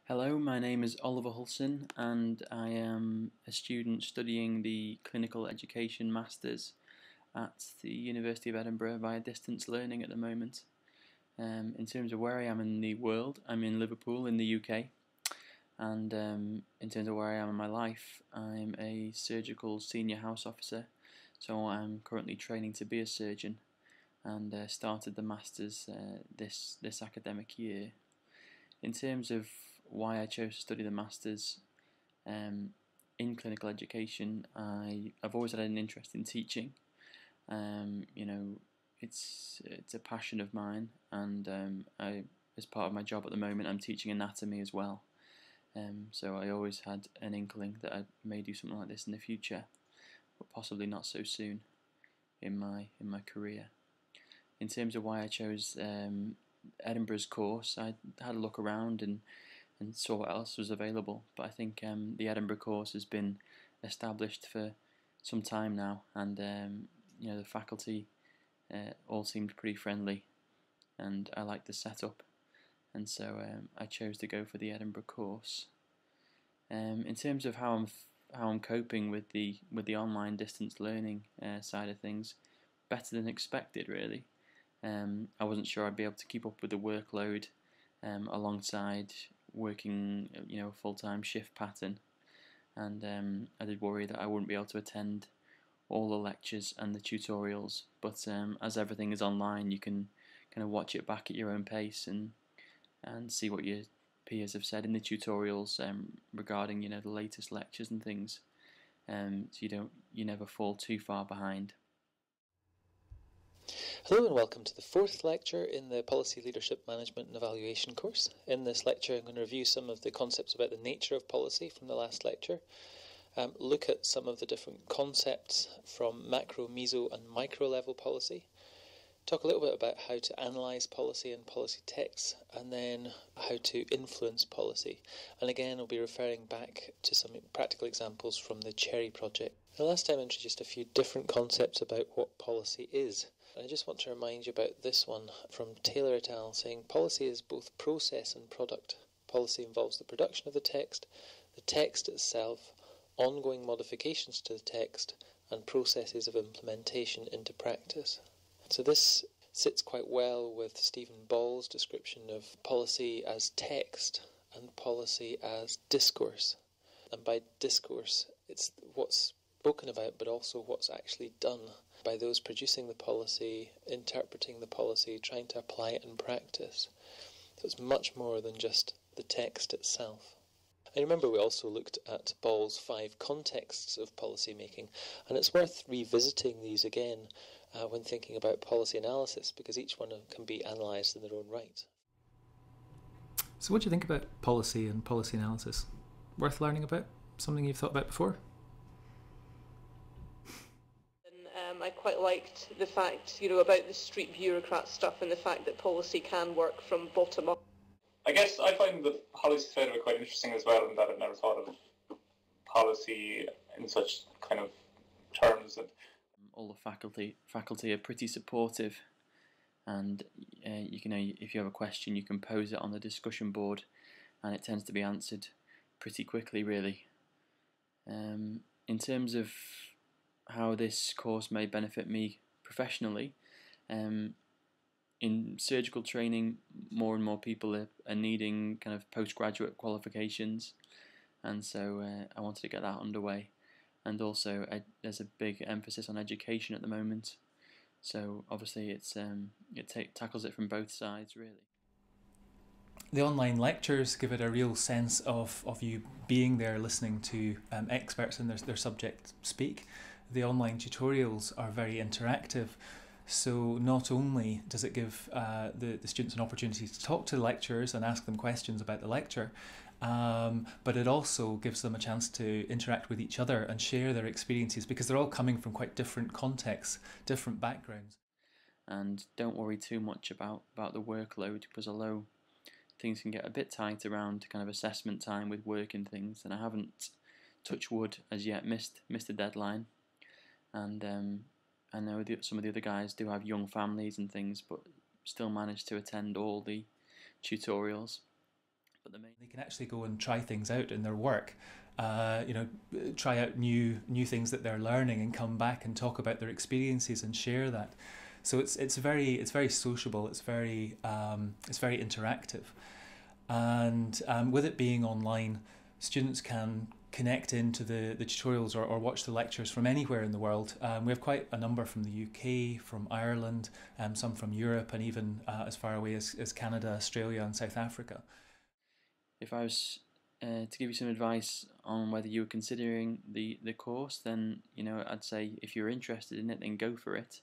Hello, my name is Oliver Hulson and I am a student studying the Clinical Education Masters at the University of Edinburgh via distance learning at the moment. In terms of where I am in the world, I'm in Liverpool in the UK, and in terms of where I am in my life, I'm a surgical senior house officer, so I'm currently training to be a surgeon and started the Masters this academic year. In terms of why I chose to study the Masters in clinical education, I've always had an interest in teaching. It's a passion of mine, and as part of my job at the moment, I'm teaching anatomy as well. So I always had an inkling that I may do something like this in the future, but possibly not so soon in my career. In terms of why I chose Edinburgh's course, I had a look around and saw what else was available, but I think the Edinburgh course has been established for some time now, and the faculty all seemed pretty friendly, and I liked the setup, and so I chose to go for the Edinburgh course. In terms of how I'm coping with the online distance learning side of things, better than expected, really. I wasn't sure I'd be able to keep up with the workload alongside working, a full-time shift pattern, and I did worry that I wouldn't be able to attend all the lectures and the tutorials. But as everything is online, you can kind of watch it back at your own pace and see what your peers have said in the tutorials regarding the latest lectures and things. So you never fall too far behind. Hello and welcome to the fourth lecture in the Policy Leadership Management and Evaluation course. In this lecture I'm going to review some of the concepts about the nature of policy from the last lecture, look at some of the different concepts from macro, meso and micro level policy, talk a little bit about how to analyse policy and policy texts, and then how to influence policy. And again, I'll be referring back to some practical examples from the Cherry project. The last time I introduced a few different concepts about what policy is. And I just want to remind you about this one from Taylor et al. Saying policy is both process and product. Policy involves the production of the text itself, ongoing modifications to the text, and processes of implementation into practice. So this sits quite well with Stephen Ball's description of policy as text and policy as discourse. And by discourse, it's what's spoken about, but also what's actually done by those producing the policy, interpreting the policy, trying to apply it in practice. So it's much more than just the text itself. And remember, we also looked at Ball's 5 contexts of policy making, and it's worth revisiting these again when thinking about policy analysis, because each one can be analysed in their own right. So what do you think about policy and policy analysis? Worth learning about? Something you've thought about before? I quite liked the fact, about the street bureaucrat stuff and the fact that policy can work from bottom up. I guess I find the policy side of it quite interesting as well, in that I've never thought of policy in such kind of terms. All the faculty are pretty supportive, and if you have a question, you can pose it on the discussion board, and it tends to be answered pretty quickly, really. In terms of how this course may benefit me professionally, in surgical training, more and more people are needing kind of postgraduate qualifications, and so I wanted to get that underway. And also, there's a big emphasis on education at the moment, so obviously it tackles it from both sides, really. The online lectures give it a real sense of you being there listening to experts in their subject speak. The online tutorials are very interactive, so not only does it give the students an opportunity to talk to the lecturers and ask them questions about the lecture, but it also gives them a chance to interact with each other and share their experiences, because they're all coming from quite different contexts, different backgrounds. And don't worry too much about the workload, because although things can get a bit tight around kind of assessment time with work and things, and I haven't, touch wood, as yet missed a deadline. And I know some of the other guys do have young families and things, but still manage to attend all the tutorials. But they can actually go and try things out in their work, try out new things that they're learning and come back and talk about their experiences and share that. So it's very sociable. It's very interactive, and with it being online, students can connect into the tutorials or watch the lectures from anywhere in the world. We have quite a number from the UK, from Ireland, some from Europe, and even as far away as Canada, Australia, and South Africa. If I was to give you some advice on whether you were considering the course, then I'd say if you're interested in it, then go for it.